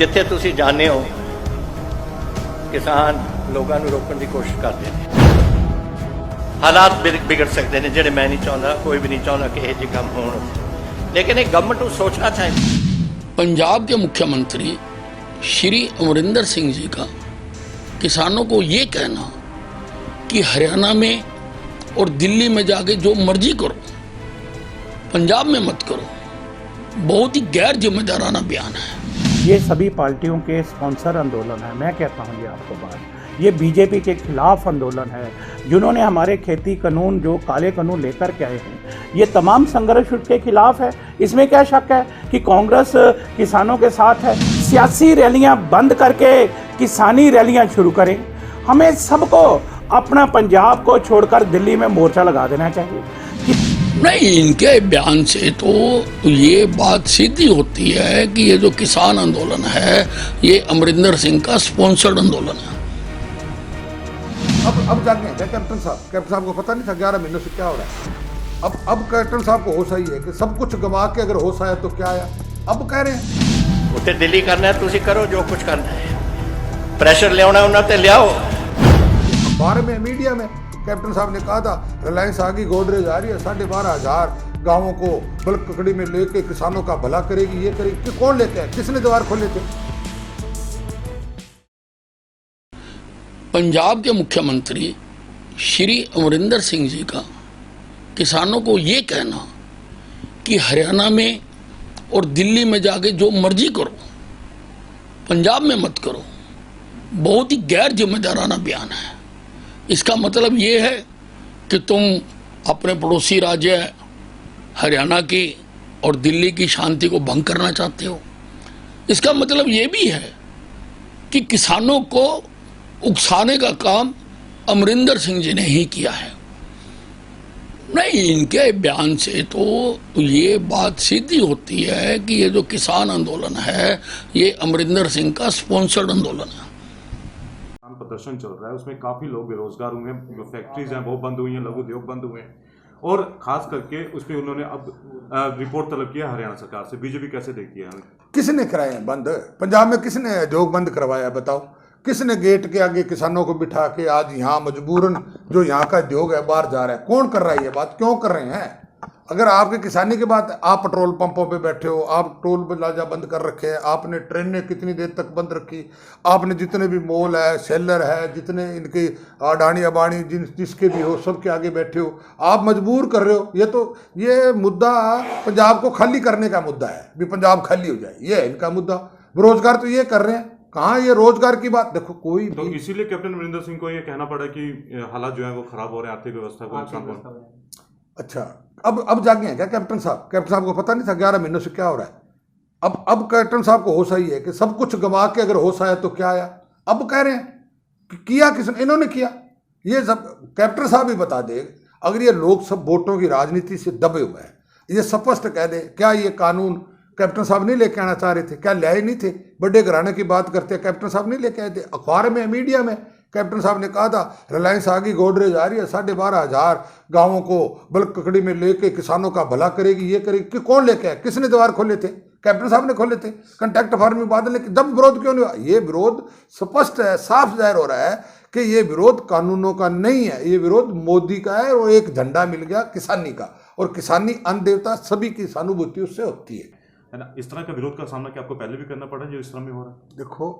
जिथे तुसी जाने हो किसान लोगों को रोकने की कोशिश करते हैं। हालात बिगड़ सकते हैं ਜਿਹੜੇ मैं नहीं चाहता, कोई भी नहीं चाहता कि ये काम हो, लेकिन एक गवर्नमेंट को सोचना चाहिए। पंजाब के मुख्यमंत्री श्री अमरिंदर सिंह जी का किसानों को ये कहना कि हरियाणा में और दिल्ली में जाके जो मर्जी करो, पंजाब में मत करो, बहुत ही गैर जिम्मेदाराना बयान है। ये सभी पार्टियों के स्पॉन्सर आंदोलन है। मैं कहता हूँ ये आपको बात, ये बीजेपी के खिलाफ आंदोलन है। जिन्होंने हमारे खेती कानून, जो काले कानून लेकर के आए हैं, ये तमाम संघर्ष के खिलाफ है। इसमें क्या शक है कि कांग्रेस किसानों के साथ है। सियासी रैलियां बंद करके किसानी रैलियां शुरू करें। हमें सबको अपना पंजाब को छोड़कर दिल्ली में मोर्चा लगा देना चाहिए। नहीं, इनके बयान से तो ये बात सीधी होती है कि ये जो किसान आंदोलन है ये अमरिंदर सिंह का स्पॉन्सर्ड आंदोलन है। अब जागे हैं कैप्टन साहब को पता नहीं था 11 महीनों से क्या हो रहा है। अब कैप्टन साहब को होश आई है कि सब कुछ गंवा के अगर होश आया तो क्या आया। अब कह रहे हैं उत्ते दिल्ली करना है, तुसी करो जो कुछ करना है, प्रेशर ले उन्होंने ते लियाओ। अखबार में, मीडिया में कैप्टन साहब ने कहा था रिलायंस आ गई, गोदरेज आ रही है, 12,500 गाँवों को बल्क ककड़ी में लेके किसानों का भला करेगी, ये करेगी। कि कौन लेके है, किसने द्वार खोले थे? पंजाब के मुख्यमंत्री श्री अमरिंदर सिंह जी का किसानों को ये कहना कि हरियाणा में और दिल्ली में जाके जो मर्जी करो, पंजाब में मत करो, बहुत ही गैर जिम्मेदाराना बयान है। इसका मतलब ये है कि तुम अपने पड़ोसी राज्य हरियाणा की और दिल्ली की शांति को भंग करना चाहते हो। इसका मतलब ये भी है कि किसानों को उकसाने का काम अमरिंदर सिंह जी ने ही किया है। नहीं, इनके बयान से तो ये बात सीधी होती है कि ये जो किसान आंदोलन है ये अमरिंदर सिंह का स्पॉन्सर्ड आंदोलन है। प्रदर्शन चल रहा है, उसमें काफी लोग बेरोजगार हुए हैं, जो फैक्ट्रीज हैं वो बंद हुई हैं, लघु उद्योग बंद हुए हैं, और खास करके उसमें उन्होंने अब रिपोर्ट तलब किया हरियाणा सरकार से। बीजेपी कैसे देखती है? किसने कराए हैं बंद? पंजाब में किसने उद्योग बंद करवाया बताओ? किसने गेट के आगे किसानों को बिठा के आज यहाँ मजबूरन जो यहाँ का उद्योग है बाहर जा रहा है? कौन कर रहा है ये बात? क्यों कर रहे हैं? अगर आपके किसानी की बात है, आप पेट्रोल पंपों पे बैठे हो, आप टोल प्लाजा बंद कर रखे हैं, आपने ट्रेनें कितनी देर तक बंद रखी, आपने जितने भी मॉल है, सेलर है, जितने इनके अडानी अबानी जिसके भी हो, सबके आगे बैठे हो, आप मजबूर कर रहे हो। ये मुद्दा पंजाब को खाली करने का मुद्दा है, भी पंजाब खाली हो जाए, ये है इनका मुद्दा। बेरोजगार तो ये कर रहे हैं, कहाँ ये रोजगार की बात? देखो कोई तो इसीलिए कैप्टन अमरिंदर सिंह को ये कहना पड़ा कि हालात जो है वो खराब हो रहे हैं, आर्थिक व्यवस्था को नुकसान हो रहा है। अच्छा, अब जागे हैं क्या कैप्टन साहब को पता नहीं था 11 महीनों से क्या हो रहा है। अब कैप्टन साहब को होश आई है कि सब कुछ गंवा के अगर होश आया तो क्या आया। अब कह रहे हैं कि किया किसने? इन्होंने किया। ये सब कैप्टन साहब ही बता दे। अगर ये लोग सब वोटों की राजनीति से दबे हुए हैं, ये स्पष्ट कह दे, क्या ये कानून कैप्टन साहब नहीं लेके आना चाह रहे थे? क्या लाए नहीं थे? बड़े घराने की बात करते हैं, कैप्टन साहब नहीं लेके आए थे? अखबार में, मीडिया में कैप्टन साहब ने कहा था रिलायंस आ गई, गोदरेज आ रही है, 12,500 गाँवों को बल्क ककड़ी में लेके किसानों का भला करेगी, ये करेगी। कि कौन लेके आए? किसने द्वार खोले थे? कैप्टन साहब ने खोले थे। कॉन्ट्रैक्ट फार्मिंग बादल ने जब विरोध क्यों नहीं हुआ? ये विरोध स्पष्ट है, साफ जाहिर हो रहा है कि ये विरोध कानूनों का नहीं है, ये विरोध मोदी का है। और एक झंडा मिल गया किसानी का, और किसानी अन्न देवता, सभी की सहानुभूति उससे होती है ना। इस तरह का विरोध का सामना क्या आपको पहले भी करना पड़ा जो इस तरह में हो रहा है? देखो,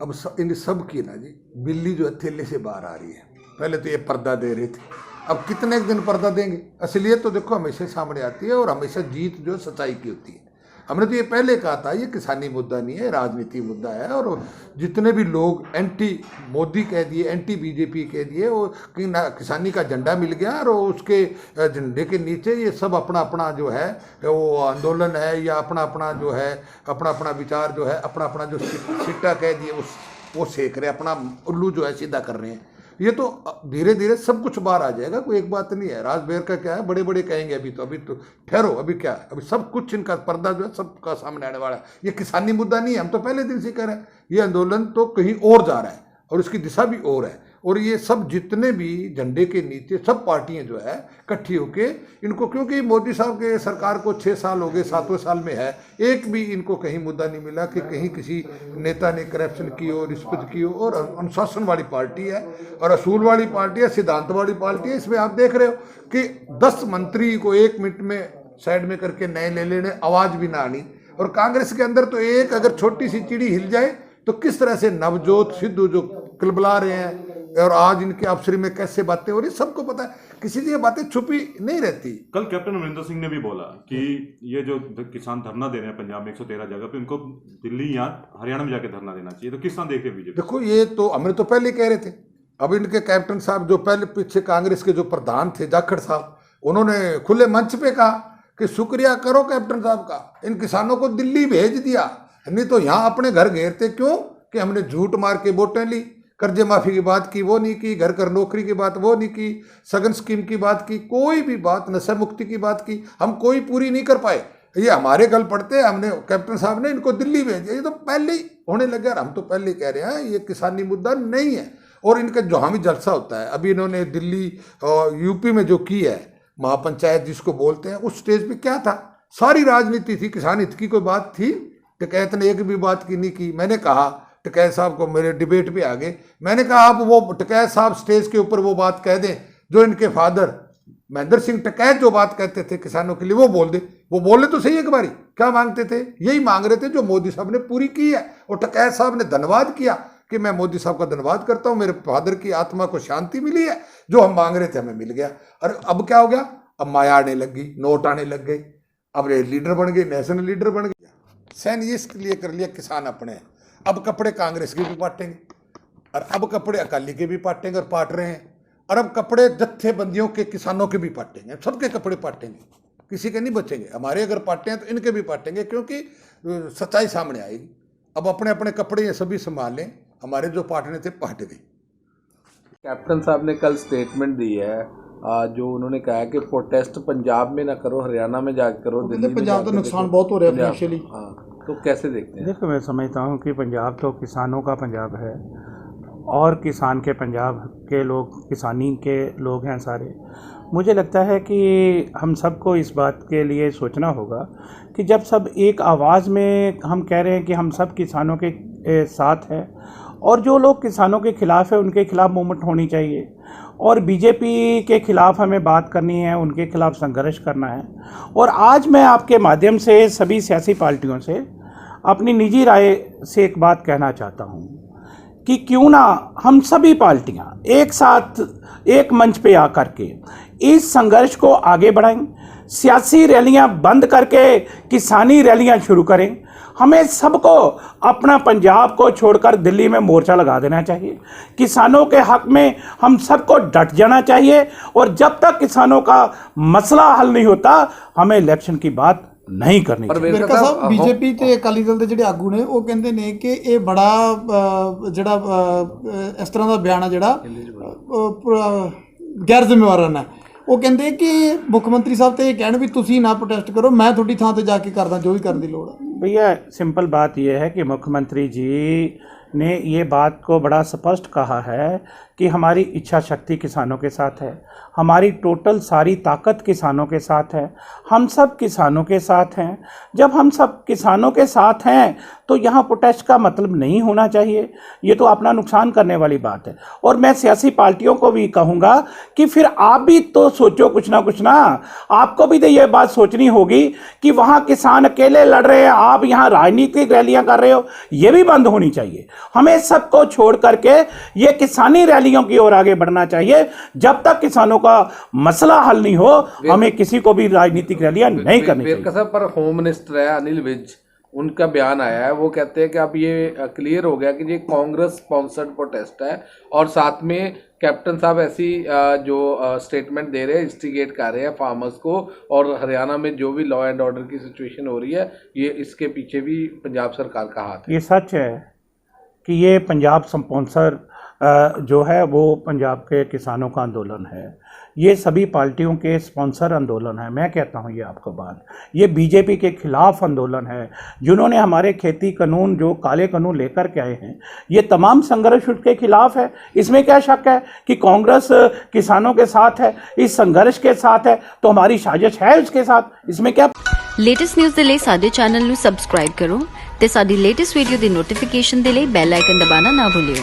अब इन सब की ना जी, बिल्ली जो है थैले से बाहर आ रही है। पहले तो ये पर्दा दे रहे थे, अब कितने दिन पर्दा देंगे? असलियत तो देखो हमेशा सामने आती है, और हमेशा जीत जो सच्चाई की होती है। हमने तो ये पहले कहा था, ये किसानी मुद्दा नहीं है, राजनीति मुद्दा है। और जितने भी लोग एंटी मोदी कह दिए, एंटी बीजेपी कह दिए, वो किसानी का झंडा मिल गया, और उसके झंडे के नीचे ये सब अपना अपना जो है वो आंदोलन है, या अपना अपना जो है अपना अपना विचार जो है, अपना अपना जो सिट्टा कह दिए वो सेक रहे, अपना उल्लू जो है सीधा कर रहे हैं। ये तो धीरे धीरे सब कुछ बाहर आ जाएगा, कोई एक बात नहीं है। राजबेर का क्या है, बड़े बड़े कहेंगे अभी तो ठहरो, अभी क्या है, अभी सब कुछ इनका पर्दा जो है सबका सामने आने वाला है। ये किसानी मुद्दा नहीं है, हम तो पहले दिन से कह रहे हैं। ये आंदोलन तो कहीं और जा रहा है, और उसकी दिशा भी और है। और ये सब जितने भी झंडे के नीचे सब पार्टियां जो है इकट्ठी होके इनको, क्योंकि मोदी साहब के सरकार को 6 साल हो गए, 7वें साल में है, एक भी इनको कहीं मुद्दा नहीं मिला कि कहीं किसी नेता ने करप्शन की हो, रिश्वत की हो। और अनुशासन वाली पार्टी है और असूल वाली पार्टी है, सिद्धांत वाली पार्टी है। इसमें आप देख रहे हो कि 10 मंत्री को 1 मिनट में साइड में करके नए ले लेने, आवाज भी ना आनी। और कांग्रेस के अंदर तो एक अगर छोटी सी चिड़ी हिल जाए तो किस तरह से नवजोत सिद्धू जो किलबला रहे हैं और आज इनके अफसरी में कैसे बातें हो रही, सबको पता है, किसी की बातें छुपी नहीं रहती। कल कैप्टन अमरिंदर सिंह ने भी बोला कि ये जो किसान धरना दे रहे हैं पंजाब में 113 जगह पे, उनको दिल्ली या हरियाणा में जाके धरना देना चाहिए। तो किस तरह देखे बीजेपी? देखो, ये तो हमें तो पहले कह रहे थे। अब इनके कैप्टन साहब जो पहले पीछे कांग्रेस के जो प्रधान थे जाखड़ साहब, उन्होंने खुले मंच पे कहा कि शुक्रिया करो कैप्टन साहब का, इन किसानों को दिल्ली भेज दिया, नहीं तो यहाँ अपने घर घेरते। क्यों? कि हमने झूठ मार के वोटें ली, कर्जे माफी की बात की वो नहीं की, घर घर नौकरी की बात वो नहीं की, सघन स्कीम की बात की, कोई भी बात, नशा मुक्ति की बात की, हम कोई पूरी नहीं कर पाए। ये हमारे गल पड़ते, हमने कैप्टन साहब ने इनको दिल्ली भेज दिया। ये तो पहले ही होने लगे और हम तो पहले ही कह रहे हैं ये किसानी मुद्दा नहीं है। और इनका जो हामी जलसा होता है, अभी इन्होंने दिल्ली और यूपी में जो की है महापंचायत जिसको बोलते हैं, उस स्टेज पे क्या था? सारी राजनीति थी, किसान हित की कोई बात थी? टिकैत ने एक भी बात की नहीं की। मैंने कहा टिकैत साहब को, मेरे डिबेट पे आगे मैंने कहा आप वो टिकैत साहब स्टेज के ऊपर वो बात कह दें जो इनके फादर महेंद्र सिंह टिकैत जो बात कहते थे किसानों के लिए, वो बोल दे। वो बोले तो सही एक बारी, क्या मांगते थे? यही मांग रहे थे जो मोदी साहब ने पूरी की है। और टिकैत साहब ने धन्यवाद किया कि मैं मोदी साहब का धन्यवाद करता हूँ, मेरे फादर की आत्मा को शांति मिली है, जो हम मांग रहे थे हमें मिल गया। और अब क्या हो गया? अब माया आने लग गई, नोट आने लग गई, अब लीडर बन गए, नेशनल लीडर बन गया। सैन ये इसके लिए कर लिया किसान अपने, अब कपड़े कांग्रेस के भी पाटेंगे और अब कपड़े अकाली के भी पाटेंगे और पाट रहे हैं, और अब कपड़े जत्थेबंदियों के किसानों के भी पाटेंगे, सबके कपड़े पाटेंगे, किसी के नहीं बचेंगे। हमारे अगर पाटे हैं तो इनके भी पाटेंगे, क्योंकि सच्चाई सामने आएगी। अब अपने अपने कपड़े ये सभी संभाल लें, हमारे जो पाटने थे पाट गए। कैप्टन साहब ने कल स्टेटमेंट दी है, जो उन्होंने कहा है कि प्रोटेस्ट पंजाब में ना करो, हरियाणा में जाकर करो, दिल्ली में पंजाब तो नुकसान बहुत हो रहा है फाइनेंशियली। हाँ, तो कैसे देखते हैं? देखो, मैं समझता हूँ कि पंजाब तो किसानों का पंजाब है और किसान के पंजाब के लोग, किसानी के लोग हैं सारे। मुझे लगता है कि हम सबको इस बात के लिए सोचना होगा कि जब सब एक आवाज़ में हम कह रहे हैं कि हम सब किसानों के साथ हैं, और जो लोग किसानों के ख़िलाफ़ है उनके ख़िलाफ़ मूवमेंट होनी चाहिए, और बीजेपी के ख़िलाफ़ हमें बात करनी है, उनके ख़िलाफ़ संघर्ष करना है। और आज मैं आपके माध्यम से सभी सियासी पार्टियों से अपनी निजी राय से एक बात कहना चाहता हूँ कि क्यों ना हम सभी पार्टियाँ एक साथ एक मंच पे आकर के इस संघर्ष को आगे बढ़ाएं, सियासी रैलियां बंद करके किसानी रैलियां शुरू करें। हमें सबको अपना पंजाब को छोड़कर दिल्ली में मोर्चा लगा देना चाहिए। किसानों के हक में हम सबको डट जाना चाहिए, और जब तक किसानों का मसला हल नहीं होता हमें इलेक्शन की बात नहीं करनी चाहिए। वेरका साहब, बीजेपी ਤੇ ਅਕਾਲੀ ਦਲ ਦੇ ਜਿਹੜੇ ਆਗੂ ਨੇ ਉਹ ਕਹਿੰਦੇ ਨੇ ਕਿ ਇਹ ਬੜਾ ਜਿਹੜਾ ਇਸ ਤਰ੍ਹਾਂ ਦਾ ਬਿਆਨ ਆ ਜਿਹੜਾ ਗੈਰ ਜ਼ਿੰਮੇਵਾਰਾਨਾ ਹੈ। ਉਹ ਕਹਿੰਦੇ ਕਿ ਮੁੱਖ ਮੰਤਰੀ ਸਾਹਿਬ ਤੇ ਇਹ ਕਹਿਣ ਵੀ ਤੁਸੀਂ ਨਾ ਪ੍ਰੋਟੈਸਟ ਕਰੋ, ਮੈਂ ਤੁਹਾਡੀ ਥਾਂ ਤੇ ਜਾ ਕੇ ਕਰਦਾ ਜੋ ਵੀ ਕਰਨ ਦੀ ਲੋੜ ਹੈ। भैया, सिंपल बात यह है कि मुख्यमंत्री जी ने ये बात को बड़ा स्पष्ट कहा है कि हमारी इच्छा शक्ति किसानों के साथ है, हमारी टोटल सारी ताकत किसानों के साथ है, हम सब किसानों के साथ हैं। जब हम सब किसानों के साथ हैं तो यहाँ प्रोटेस्ट का मतलब नहीं होना चाहिए, ये तो अपना नुकसान करने वाली बात है। और मैं सियासी पार्टियों को भी कहूँगा कि फिर आप भी तो सोचो कुछ ना, आपको भी तो ये बात सोचनी होगी कि वहाँ किसान अकेले लड़ रहे हैं, आप यहाँ राजनीतिक रैलियाँ कर रहे हो, ये भी बंद होनी चाहिए। हमें सबको छोड़ करके ये किसानी रैलियों की ओर आगे बढ़ना चाहिए। जब तक किसानों का मसला हल नहीं हो, हमें किसी को भी राजनीतिक रैलियां नहीं करनी चाहिए। पर होम मिनिस्टर है अनिल विज, उनका बयान आया है, वो कहते हैं कि अब ये क्लियर हो गया कि ये कांग्रेस स्पॉन्सर्ड प्रोटेस्ट है, और साथ में कैप्टन साहब ऐसी जो स्टेटमेंट दे रहे हैं, इंस्टिगेट कर रहे हैं फार्मर्स को, और हरियाणा में जो भी लॉ एंड ऑर्डर की सिचुएशन हो रही है, ये इसके पीछे भी पंजाब सरकार का हाथ है। ये सच है कि ये पंजाब स्पॉन्सर जो है वो पंजाब के किसानों का आंदोलन है। ये सभी पार्टियों के स्पॉन्सर आंदोलन है। मैं कहता हूँ ये आपको बात, ये बीजेपी के खिलाफ आंदोलन है। जिन्होंने हमारे खेती कानून जो काले कानून लेकर के आए हैं, ये तमाम संघर्ष उसके खिलाफ है। इसमें क्या शक है कि कांग्रेस किसानों के साथ है, इस संघर्ष के साथ है, तो हमारी साजिश है उसके साथ। इसमें क्या। ਲੇਟੈਸਟ ਨਿਊਜ਼ ਦੇ ਲਈ ਸਾਡੇ ਚੈਨਲ ਨੂੰ ਸਬਸਕ੍ਰਾਈਬ ਕਰੋ ਤੇ ਸਾਡੀ ਲੇਟੈਸਟ ਵੀਡੀਓ ਦੀ ਨੋਟੀਫਿਕੇਸ਼ਨ ਦੇ ਲਈ ਬੈਲ ਆਈਕਨ ਦਬਾਉਣਾ ਨਾ ਭੁੱਲਿਓ।